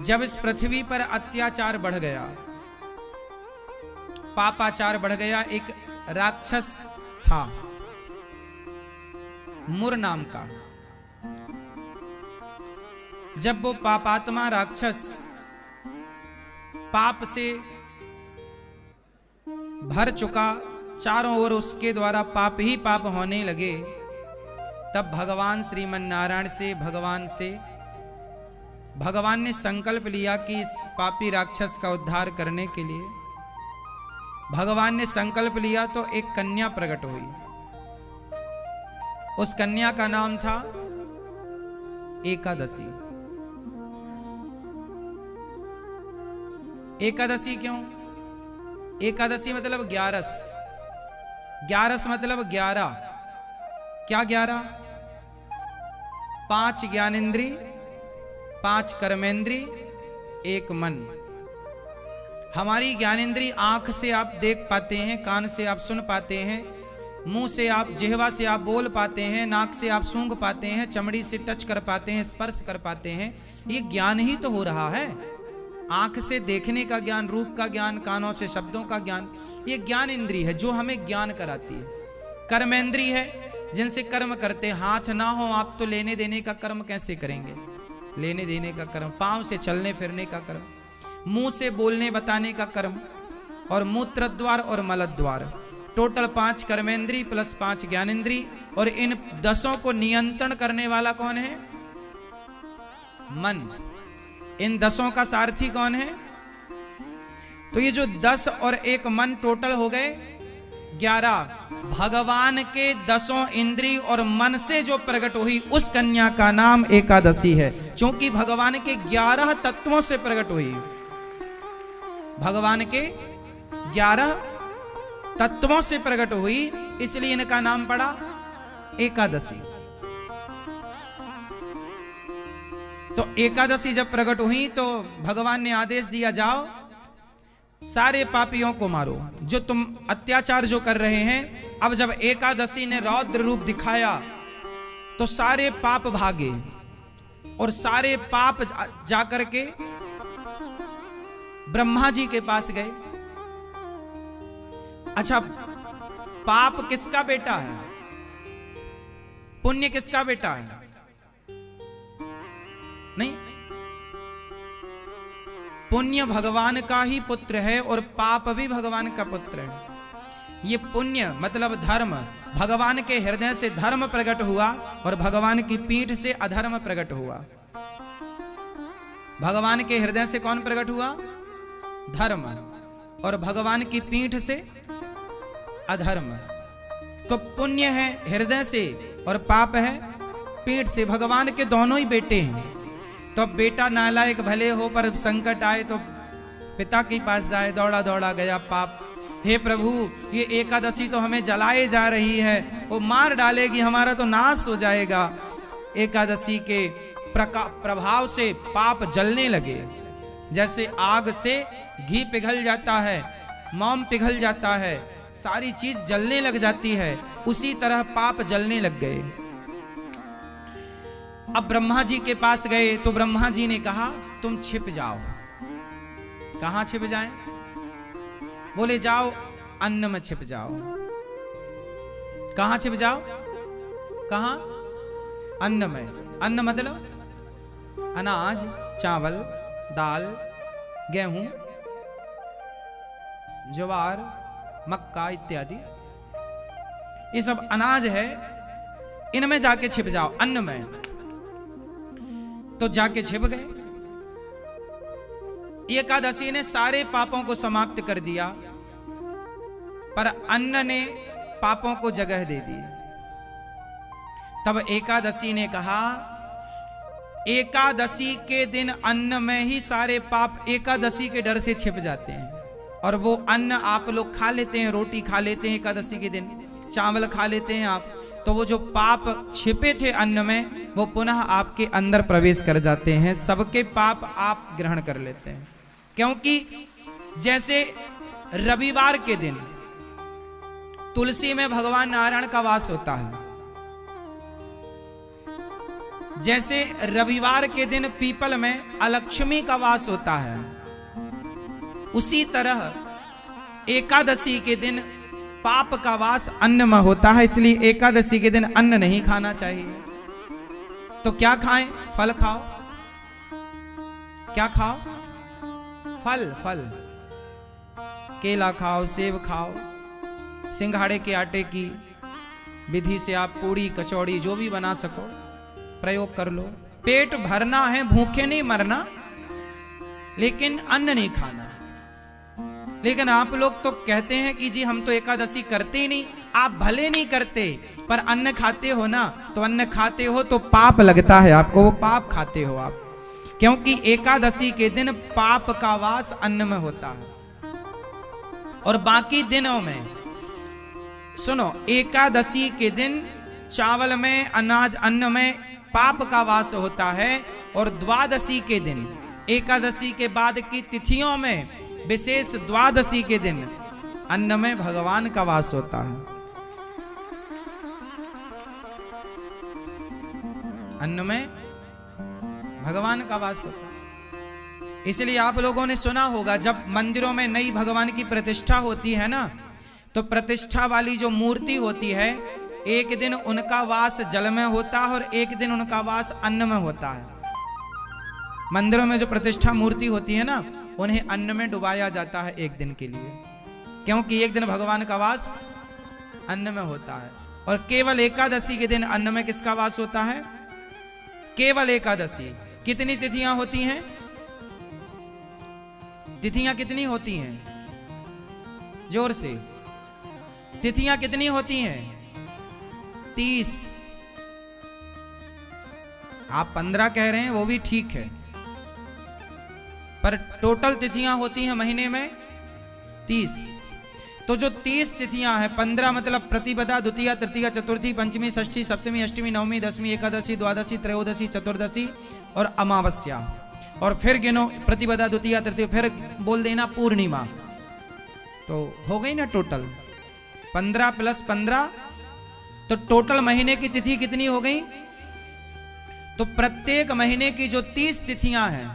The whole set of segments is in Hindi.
जब इस पृथ्वी पर अत्याचार बढ़ गया, पापाचार बढ़ गया, एक राक्षस था मुर नाम का। जब वो पापात्मा राक्षस पाप से भर चुका, चारों ओर उसके द्वारा पाप ही पाप होने लगे, तब भगवान श्रीमन नारायण से भगवान ने संकल्प लिया कि इस पापी राक्षस का उद्धार करने के लिए भगवान ने संकल्प लिया। तो एक कन्या प्रकट हुई। उस कन्या का नाम था एकादशी। एकादशी क्यों? एकादशी मतलब 11। 11 मतलब 11। क्या 11? 5 ज्ञानेंद्री, 5 कर्मेंद्री, 1 मन। हमारी ज्ञानेंद्री आंख से आप देख पाते हैं, कान से आप सुन पाते हैं, मुंह से आप, जिह्वा से आप बोल पाते हैं, नाक से आप सूंघ पाते हैं, चमड़ी से टच कर पाते हैं, स्पर्श कर पाते हैं। ये ज्ञान ही तो हो रहा है। आंख से देखने का ज्ञान, रूप का ज्ञान, कानों से शब्दों का ज्ञान, ये ज्ञान इंद्री है जो हमें ज्ञान कराती है। कर्मेंद्री है जिनसे कर्म करते। हाथ ना हो आप तो लेने देने का कर्म कैसे करेंगे? लेने देने का कर्म। पांव से चलने फिरने का कर्म, मुंह से बोलने बताने का कर्म, और मूत्र द्वार और मल द्वार। टोटल 5 कर्मेंद्री प्लस 5 ज्ञानेंद्री। और इन 10 को नियंत्रण करने वाला कौन है? मन। इन 10 का सारथी कौन है? तो ये जो 10 और 1 मन टोटल हो गए 11। भगवान के 10 इंद्री और मन से जो प्रकट हुई उस कन्या का नाम एकादशी है, क्योंकि भगवान के 11 तत्वों से प्रकट हुई। भगवान के 11 तत्वों से प्रकट हुई, इसलिए इनका नाम पड़ा एकादशी। तो एकादशी जब प्रकट हुई तो भगवान ने आदेश दिया, जाओ सारे पापियों को मारो जो तुम अत्याचार जो कर रहे हैं। अब जब एकादशी ने रौद्र रूप दिखाया तो सारे पाप भागे और सारे पाप जाकर के ब्रह्मा जी के पास गए। अच्छा, पाप किसका बेटा है? पुण्य किसका बेटा है? नहीं, पुण्य भगवान का ही पुत्र है और पाप भी भगवान का पुत्र है। ये पुण्य मतलब धर्म, भगवान के हृदय से धर्म प्रकट हुआ और भगवान की पीठ से अधर्म प्रकट हुआ। भगवान के हृदय से कौन प्रकट हुआ? धर्म। और भगवान की पीठ से अधर्म। तो पुण्य है हृदय से और पाप है पीठ से। भगवान के दोनों ही बेटे हैं। तो बेटा नालायक भले हो पर संकट आए तो पिता के पास जाए, दौड़ा दौड़ा गया पाप। हे प्रभु, ये एकादशी तो हमें जलाए जा रही है, वो मार डालेगी, हमारा तो नाश हो जाएगा। एकादशी के प्रभाव से पाप जलने लगे। जैसे आग से घी पिघल जाता है, मोम पिघल जाता है, सारी चीज जलने लग जाती है, उसी तरह पाप जलने लग गए। अब ब्रह्मा जी के पास गए तो ब्रह्मा जी ने कहा, तुम छिप जाओ। कहां छिप जाएं? बोले जाओ अन्न में छिप जाओ। कहां छिप जाओ? कहां? अन्न में। अन्न मतलब अनाज, चावल, दाल, गेहूं, ज्वार, मक्का इत्यादि, ये सब अनाज है, इनमें जाके छिप जाओ, अन्न में। तो जाके छिप गए। एकादशी ने सारे पापों को समाप्त कर दिया, पर अन्न ने पापों को जगह दे दी। तब एकादशी ने कहा, एकादशी के दिन अन्न में ही सारे पाप एकादशी के डर से छिप जाते हैं। और वो अन्न आप लोग खा लेते हैं, रोटी खा लेते हैं एकादशी के दिन, चावल खा लेते हैं आप, तो वो जो पाप छिपे थे अन्न में वो पुनः आपके अंदर प्रवेश कर जाते हैं। सबके पाप आप ग्रहण कर लेते हैं। क्योंकि जैसे रविवार के दिन तुलसी में भगवान नारायण का वास होता है, जैसे रविवार के दिन पीपल में अलक्ष्मी का वास होता है, उसी तरह एकादशी के दिन पाप का वास अन्न में होता है। इसलिए एकादशी के दिन अन्न नहीं खाना चाहिए। तो क्या खाएं? फल खाओ। क्या खाओ? फल। फल, केला खाओ, सेब खाओ। सिंघाड़े के आटे की विधि से आप पूड़ी कचौड़ी जो भी बना सको प्रयोग कर लो। पेट भरना है, भूखे नहीं मरना, लेकिन अन्न नहीं खाना। लेकिन आप लोग तो कहते हैं कि जी हम तो एकादशी करते ही नहीं। आप भले नहीं करते पर अन्न खाते हो ना, तो अन्न खाते हो तो पाप लगता है आपको, वो पाप खाते हो आप, क्योंकि एकादशी के दिन पाप का वास अन्न में होता है। और बाकी दिनों में सुनो, एकादशी के दिन चावल में, अनाज, अन्न में पाप का वास होता है। और द्वादशी के दिन, एकादशी के बाद की तिथियों में, विशेष द्वादशी के दिन अन्न में भगवान का वास होता है। अन्न में भगवान का वास होता है। इसलिए आप लोगों ने सुना होगा, जब मंदिरों में नई भगवान की प्रतिष्ठा होती है ना, तो प्रतिष्ठा वाली जो मूर्ति होती है, एक दिन उनका वास जल में होता है और एक दिन उनका वास अन्न में होता है। मंदिरों में जो प्रतिष्ठा मूर्ति होती है ना, उन्हें अन्न में डुबाया जाता है एक दिन के लिए, क्योंकि एक दिन भगवान का वास अन्न में होता है। और केवल एकादशी के दिन अन्न में किसका वास होता है? केवल एकादशी। कितनी तिथियां होती हैं? तिथियां कितनी होती हैं? जोर से, तिथियां कितनी होती हैं? 30। आप 15 कह रहे हैं, वो भी ठीक है, पर टोटल तिथियां होती हैं महीने में 30। तो जो 30 तिथियां हैं, 15 मतलब प्रतिपदा, द्वितीया, तृतीया, चतुर्थी, पंचमी, षष्ठी, सप्तमी, अष्टमी, नवमी, दसवीं, एकादशी, द्वादशी, त्रयोदशी, चतुर्दशी और अमावस्या। और फिर गिनो प्रतिपदा, द्वितीया, तृतीया, फिर बोल देना पूर्णिमा। तो हो गई ना टोटल 15 + 15, तो टोटल महीने की तिथि कितनी हो गई? तो प्रत्येक महीने की जो 30 तिथियां हैं,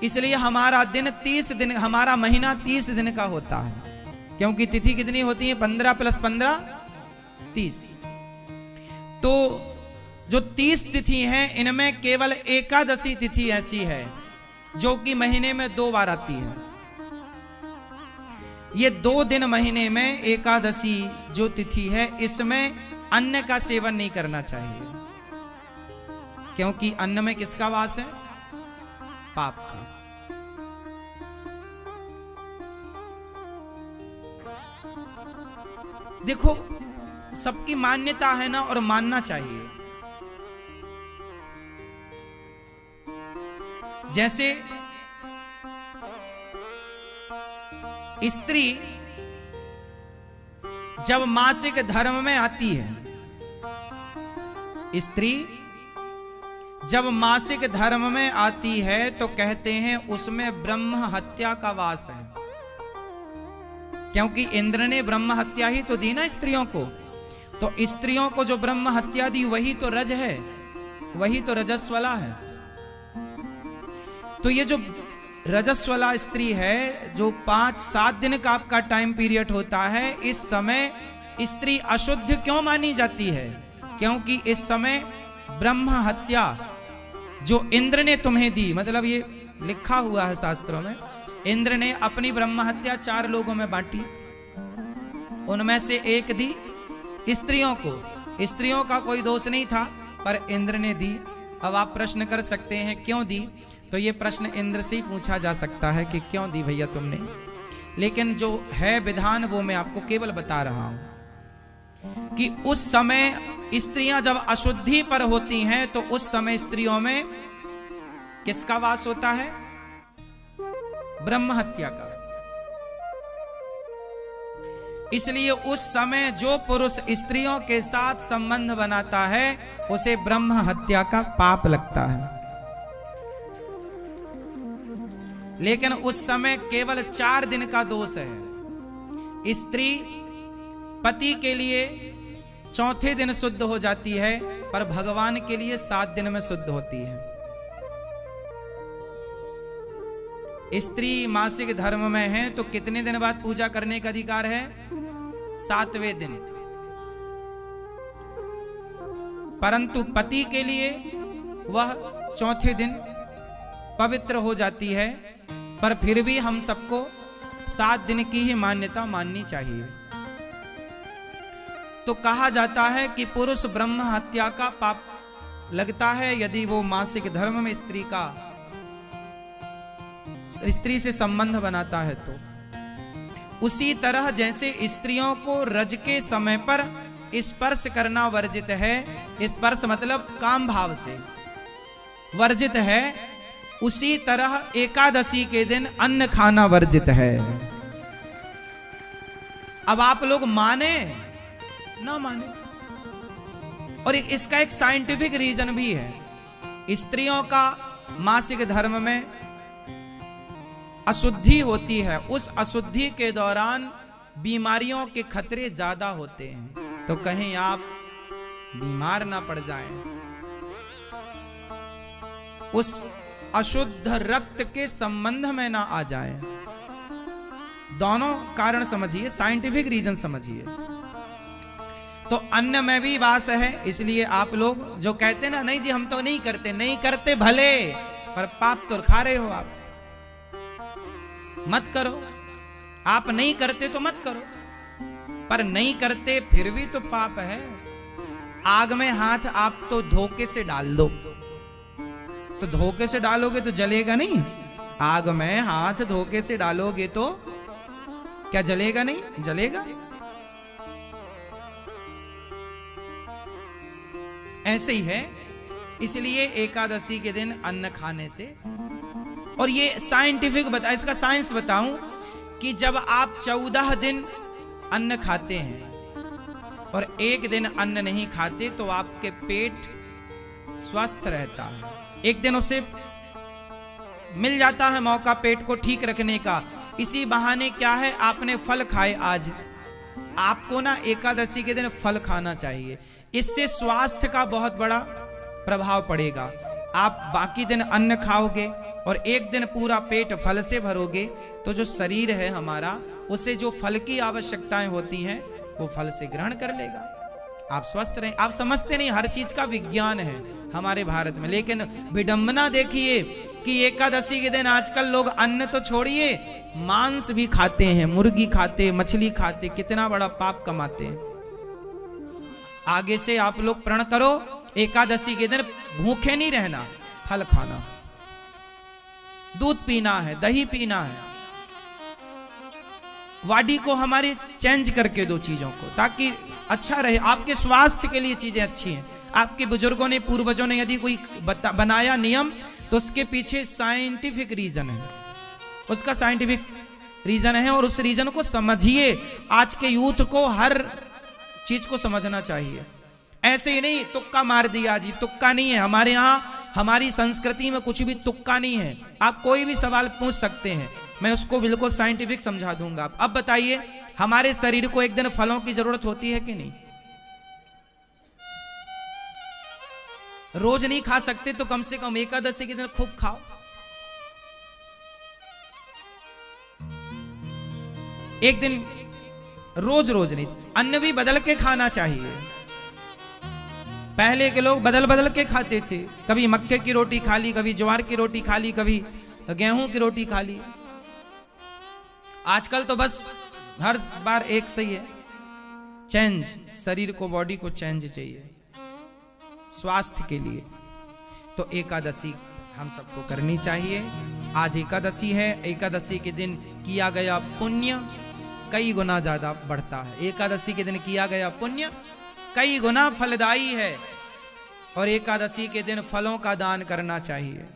इसलिए हमारा दिन 30 दिन, हमारा महीना 30 दिन का होता है, क्योंकि तिथि कितनी होती है? 15 + 15 30। तो जो 30 तिथि हैं, इनमें केवल एकादशी तिथि ऐसी है जो कि महीने में 2 बार आती है। ये 2 दिन महीने में एकादशी जो तिथि है, इसमें अन्न का सेवन नहीं करना चाहिए, क्योंकि अन्न में किसका वास है? पाप का। देखो, सबकी मान्यता है ना, और मानना चाहिए। जैसे स्त्री जब मासिक धर्म में आती है, स्त्री जब मासिक धर्म में आती है, तो कहते हैं उसमें ब्रह्म हत्या का वास है, क्योंकि इंद्र ने ब्रह्म हत्या ही तो दी ना स्त्रियों को। तो स्त्रियों को जो ब्रह्म हत्या दी, वही तो रज है, वही तो रजस्वला है। तो ये जो रजस्वला स्त्री है, जो 5-7 दिन का आपका टाइम पीरियड होता है, इस समय स्त्री अशुद्ध क्यों मानी जाती है? क्योंकि इस समय ब्रह्म हत्या जो इंद्र ने तुम्हें दी, मतलब ये लिखा हुआ है शास्त्रों में, इंद्र ने अपनी ब्रह्म हत्या 4 लोगों में बांटी, उनमें से एक दी स्त्रियों को। स्त्रियों का कोई दोष नहीं था, पर इंद्र ने दी। अब आप प्रश्न कर सकते हैं क्यों दी, तो ये प्रश्न इंद्र से ही पूछा जा सकता है कि क्यों दी भैया तुमने, लेकिन जो है विधान वो मैं आपको केवल बता रहा हूं कि उस समय स्त्रियां जब अशुद्धि पर होती हैं, तो उस समय स्त्रियों में किसका वास होता है? ब्रह्म हत्या का। इसलिए उस समय जो पुरुष स्त्रियों के साथ संबंध बनाता है, उसे ब्रह्म हत्या का पाप लगता है। लेकिन उस समय केवल 4 दिन का दोष है। स्त्री पति के लिए चौथे दिन शुद्ध हो जाती है, पर भगवान के लिए 7 दिन में शुद्ध होती है। स्त्री मासिक धर्म में है तो कितने दिन बाद पूजा करने का अधिकार है? 7वें दिन। परंतु पति के लिए वह चौथे दिन पवित्र हो जाती है, पर फिर भी हम सबको 7 दिन की ही मान्यता माननी चाहिए। तो कहा जाता है कि पुरुष ब्रह्म हत्या का पाप लगता है यदि वो मासिक धर्म में स्त्री से संबंध बनाता है। तो उसी तरह जैसे स्त्रियों को रज के समय पर स्पर्श करना वर्जित है, स्पर्श मतलब काम भाव से वर्जित है, उसी तरह एकादशी के दिन अन्न खाना वर्जित है। अब आप लोग माने ना माने, और इसका एक साइंटिफिक रीजन भी है। स्त्रियों का मासिक धर्म में अशुद्धि होती है, उस अशुद्धि के दौरान बीमारियों के खतरे ज्यादा होते हैं, तो कहीं आप बीमार ना पड़ जाएं। उस अशुद्ध रक्त के संबंध में ना आ जाएं। दोनों कारण समझिए, साइंटिफिक रीजन समझिए। तो अन्न में भी वास है, इसलिए आप लोग जो कहते ना नहीं जी हम तो नहीं करते, नहीं करते भले, पर पाप तो खा रहे हो आप। मत करो, आप नहीं करते तो मत करो, पर नहीं करते फिर भी तो पाप है। आग में हाथ आप तो धोखे से डाल दो, तो धोखे से डालोगे तो जलेगा नहीं। आग में हाथ धोखे से डालोगे तो क्या जलेगा? नहीं जलेगा। ऐसे ही है, इसलिए एकादशी के दिन अन्न खाने से, और ये साइंटिफिक इसका साइंस बताऊं कि जब आप 14 दिन अन्न खाते हैं और 1 दिन अन्न नहीं खाते तो आपके पेट स्वस्थ रहता है। एक दिन उसे मिल जाता है मौका पेट को ठीक रखने का। इसी बहाने क्या है, आपने फल खाए आज, आपको ना एकादशी के दिन फल खाना चाहिए। इससे स्वास्थ्य का बहुत बड़ा प्रभाव पड़ेगा। आप बाकी दिन अन्न खाओगे और 1 दिन पूरा पेट फल से भरोगे तो जो शरीर है हमारा, उसे जो फल की आवश्यकताएं होती हैं वो फल से ग्रहण कर लेगा, आप स्वस्थ रहें। आप समझते नहीं, हर चीज का विज्ञान है हमारे भारत में। लेकिन विडंबना देखिए कि एकादशी के दिन आजकल लोग अन्न तो छोड़िए, मांस भी खाते हैं, मुर्गी खाते, मछली खाते, कितना बड़ा पाप कमाते हैं। आगे से आप लोग प्रण करो, एकादशी के दिन भूखे नहीं रहना, फल खाना, दूध पीना है, दही पीना है। बॉडी को हमारी चेंज करके दो चीजों को, ताकि अच्छा रहे। आपके स्वास्थ्य के लिए चीजें अच्छी हैं। आपके बुजुर्गों ने, पूर्वजों ने यदि कोई बनाया नियम तो उसके पीछे साइंटिफिक रीजन है, उसका साइंटिफिक रीजन है, और उस रीजन को समझिए। आज के यूथ को हर चीज को समझना चाहिए। ऐसे ही नहीं तुक्का मार दिया जी, तुक्का नहीं है हमारे यहाँ। हमारी संस्कृति में कुछ भी तुक्का नहीं है। आप कोई भी सवाल पूछ सकते हैं, मैं उसको बिल्कुल साइंटिफिक समझा दूंगा। अब बताइए, हमारे शरीर को एक दिन फलों की जरूरत होती है कि नहीं? रोज नहीं खा सकते तो कम से कम एकादशी के दिन खूब खाओ। एक दिन, रोज रोज नहीं, अन्न भी बदल के खाना चाहिए। पहले के लोग बदल बदल के खाते थे, कभी मक्के की रोटी खा ली, कभी ज्वार की रोटी खा ली, कभी गेहूं की रोटी खा ली। आजकल तो बस हर बार एक सही है, चेंज, शरीर को, बॉडी को चेंज चाहिए स्वास्थ्य के लिए। तो एकादशी हम सबको करनी चाहिए। आज एकादशी है, एकादशी के दिन किया गया पुण्य कई गुना ज्यादा बढ़ता है। एकादशी के दिन किया गया पुण्य कई गुना फलदायी है, और एकादशी के दिन फलों का दान करना चाहिए।